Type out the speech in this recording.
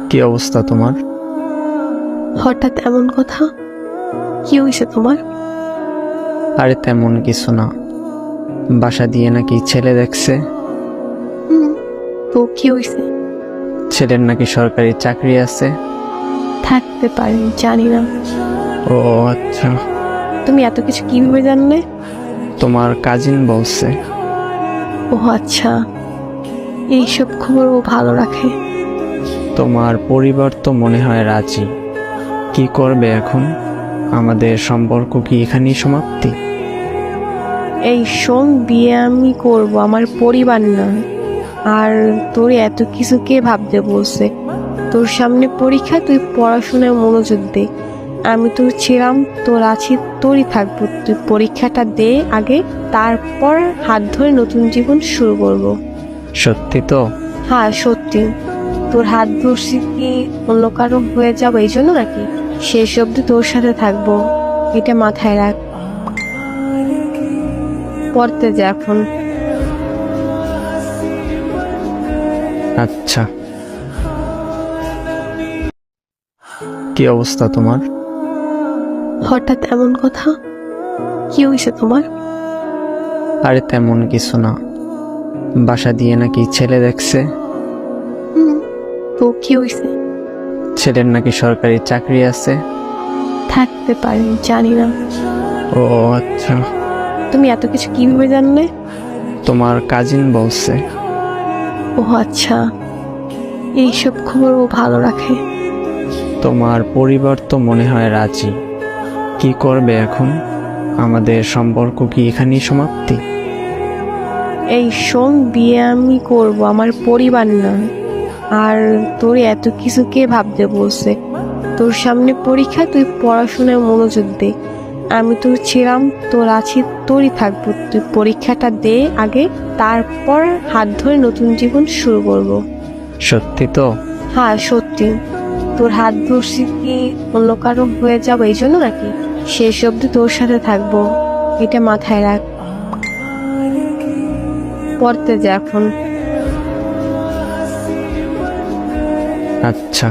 কি অবস্থা তোমার? হঠাৎ এমন কথা? কি হয়েছে তোমার? আরে তেমন কিছু না, বাসা দিয়ে নাকি ছেলে দেখছে। তো কি হয়েছে? ছেলের নাকি সরকারি চাকরি আছে। থাকতে পারে, জানি না। ও আচ্ছা, তুমি এত কিছু কিভাবে জানলে? তোমার কাজিন বলছে। ও আচ্ছা, এইসব খবর ও ভালো রাখে। তোমার পরিবার তো মনে হয় রাজি। কি করবে এখন? আমাদের সম্পর্ক কি এখানেই সমাপ্তি? এই শোন, বিয়ে আমি করব, আমার পরিবার না। আর তোর এত কিছু কে ভাবতে বলছে? তোর সামনে পরীক্ষা, তুই পড়াশোনায় মনোযোগ দে। আমি তোর ছিলাম, তোর আছি, তোরই থাকবো। তুই পরীক্ষাটা দে আগে, তারপর হাত ধরে নতুন জীবন শুরু করব। সত্যি তো? হ্যাঁ সত্যি। তোর হাত ধরছি কি অন্য কারো হয়ে যাবো এই জন্য নাকি? শেষ অব্দি তোর সাথে থাকবো, এটা মাথায় রাখ। পড়তে যা এখন। আচ্ছা। কি অবস্থা তোমার? হঠাৎ এমন কথা? কি হয়েছে তোমার? আরে তেমন কিছু না, বাসা দিয়ে নাকি ছেলে দেখছে। তো কি হয়েছে? ছেলের নাকি সরকারি চাকরি আছে। থাকতে পারে, জানি না। ও আচ্ছা, তুমি এত কিছু কিভাবে জানলে? তোমার কাজিন বলছে। ও আচ্ছা, এইসব খবর ও ভালো রাখে। তোমার পরিবার তো মনে হয় রাজি। কি করবে এখন? আমাদের সম্পর্ক কি এখানেই সমাপ্তি? এই শোন, বিয়ে আমি করব, আমার পরিবার না। আর তোর এত কিছু কে ভাবতে বলছে? তোর সামনে পরীক্ষা, তুই পড়াশোনায় মনোযোগ দে। আমি তোর ছিলাম, তোর আছি, তোরই থাকবো। তুই পরীক্ষাটা দে আগে, তারপর হাত ধরে নতুন জীবন শুরু করব। সত্যি তো? হ্যাঁ সত্যি। তোর হাত ধরছি কি অন্য কারো হয়ে যাবো এই জন্য নাকি? শেষ অব্দি তোর সাথে থাকবো, এটা মাথায় রাখ। পড়তে যা এখন। আচ্ছা।